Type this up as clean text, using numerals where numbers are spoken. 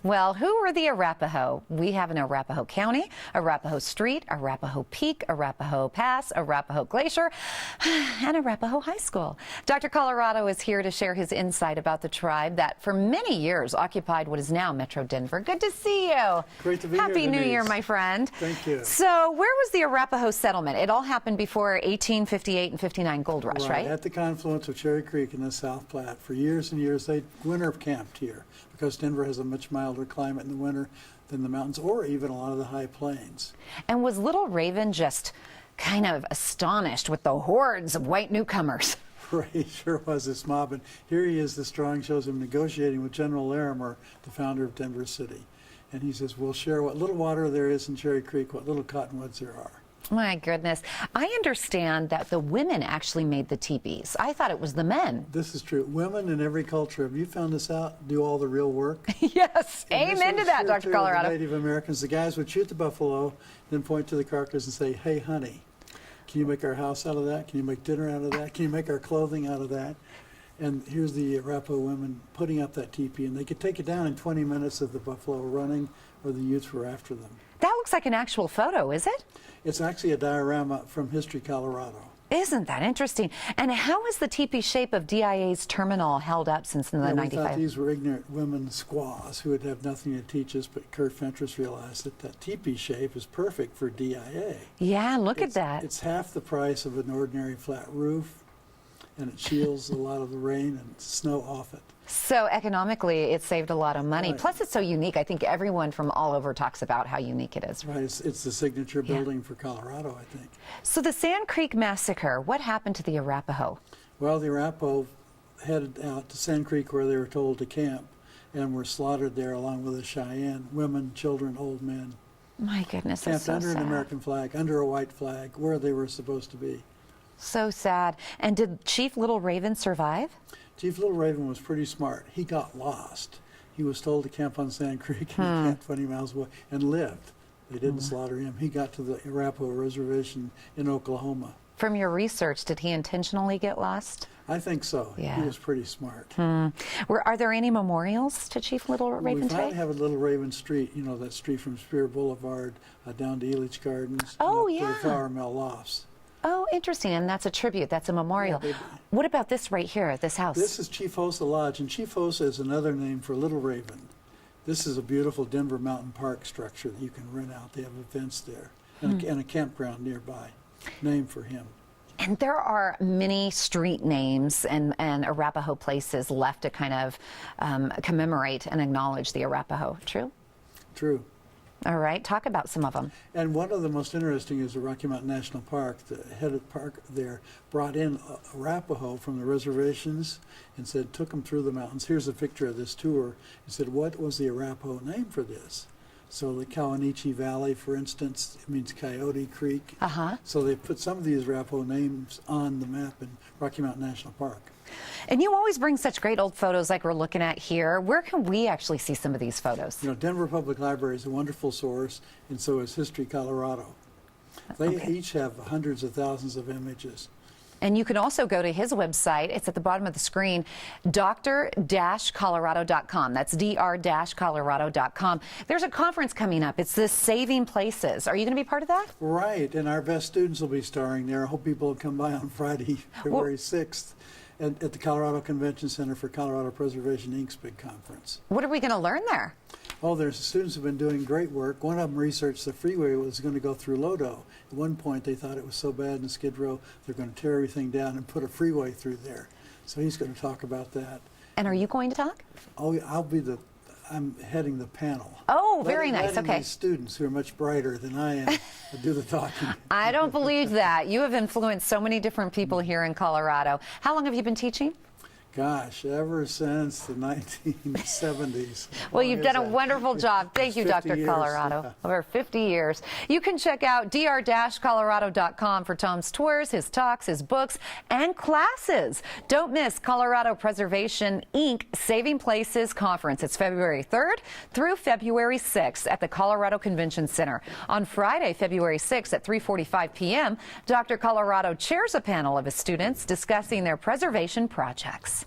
Well, who are the Arapaho? We have an Arapaho County, Arapaho Street, Arapaho Peak, Arapaho Pass, Arapaho Glacier, and Arapaho High School. Dr. Colorado is here to share his insight about the tribe that for many years occupied what is now Metro Denver. Good to see you. Great to be here, Happy New Year, my friend. Thank you. So where was the Arapaho settlement? It all happened before 1858 and 59 gold rush, right? At the confluence of Cherry Creek in the South Platte. For years and years, they winter camped here because Denver has a much milder climate in the winter than the mountains or even a lot of the high plains. And was Little Raven just kind of astonished with the hordes of white newcomers? Right, he sure was this mob. And here he is, this drawing shows him negotiating with General Larimer, the founder of Denver City. And he says, we'll share what little water there is in Cherry Creek, what little cottonwoods there are. My goodness. I understand that the women actually made the teepees. I thought it was the men. This is true. Women in every culture, have you found this out, do all the real work? Yes. Amen to that, Dr. Colorado. The Native Americans, the guys would shoot the buffalo, then point to the carcass and say, hey, honey, can you make our house out of that? Can you make dinner out of that? Can you make our clothing out of that? And here's the Arapaho women putting up that teepee, and they could take it down in 20 minutes if the buffalo were running or the youths were after them. That looks like an actual photo, is it? It's actually a diorama from History, Colorado. Isn't that interesting? And how is the teepee shape of DIA's terminal held up since the 95? We thought these were ignorant women squaws who would have nothing to teach us, but Kurt Fentress realized that that teepee shape is perfect for DIA. Yeah, look at that. It's half the price of an ordinary flat roof, and it shields a lot of the rain and snow off it. So economically, it saved a lot of money. Right. Plus, it's so unique. I think everyone from all over talks about how unique it is. Right, it's the signature building for Colorado, I think. So the Sand Creek Massacre, what happened to the Arapaho? Well, the Arapaho headed out to Sand Creek where they were told to camp and were slaughtered there along with the Cheyenne, women, children, old men. My goodness, that's so camped under sad. an American flag, under a white flag, where they were supposed to be. So sad. And did Chief Little Raven survive? Chief Little Raven was pretty smart. He got lost. He was told to camp on Sand Creek, and he camped 20 miles away and lived. They didn't slaughter him. He got to the Arapaho Reservation in Oklahoma. From your research, did he intentionally get lost? I think so. Yeah. He was pretty smart. Are there any memorials to Chief Little Raven We today? finally have a Little Raven Street, you know, that street from Spear Boulevard down to Elitch Gardens. Oh, and up to yeah. the Flour Mill Lofts. Oh, interesting. And that's a tribute. That's a memorial. Yeah, what about this right here, this house? This is Chief Hosa Lodge, and Chief Hosa is another name for Little Raven. This is a beautiful Denver Mountain Park structure that you can rent out. They have events there and a campground nearby named for him. And there are many street names and Arapaho places left to kind of commemorate and acknowledge the Arapaho. True? True. All right. Talk about some of them. And one of the most interesting is the Rocky Mountain National Park. The head of the park there brought in Arapaho from the reservations and said, took them through the mountains. Here's a picture of this tour. He said, what was the Arapaho name for this? So the Kawanichi Valley, for instance, it means Coyote Creek. So they put some of these Arapaho names on the map in Rocky Mountain National Park. And you always bring such great old photos like we're looking at here. Where can we actually see some of these photos? You know, Denver Public Library is a wonderful source, and so is History, Colorado. They each have hundreds of thousands of images. And you can also go to his website. It's at the bottom of the screen, dr-colorado.com. That's dr-colorado.com. There's a conference coming up. It's the Saving Places. Are you going to be part of that? Right, and our best students will be starring there. I hope people will come by on Friday, February 6th. At the Colorado Convention Center for Colorado Preservation, Inc.'s big conference. What are we going to learn there? Oh, there's students who have been doing great work. One of them researched the freeway was going to go through Lodo. At one point, they thought it was so bad in Skid Row, they're going to tear everything down and put a freeway through there. So he's going to talk about that. And are you going to talk? Oh, I'm heading the panel. Oh, very nice. Letting Okay. these students who are much brighter than I am do the talking. I don't believe that. You have influenced so many different people here in Colorado. How long have you been teaching? Gosh, ever since the 1970s. Well, you've done a wonderful job. Thank you, Dr. Colorado. Yeah. Over 50 years. You can check out dr-colorado.com for Tom's tours, his talks, his books, and classes. Don't miss Colorado Preservation, Inc. Saving Places Conference. It's February 3rd through February 6th at the Colorado Convention Center. On Friday, February 6th at 3:45 p.m., Dr. Colorado chairs a panel of his students discussing their preservation projects.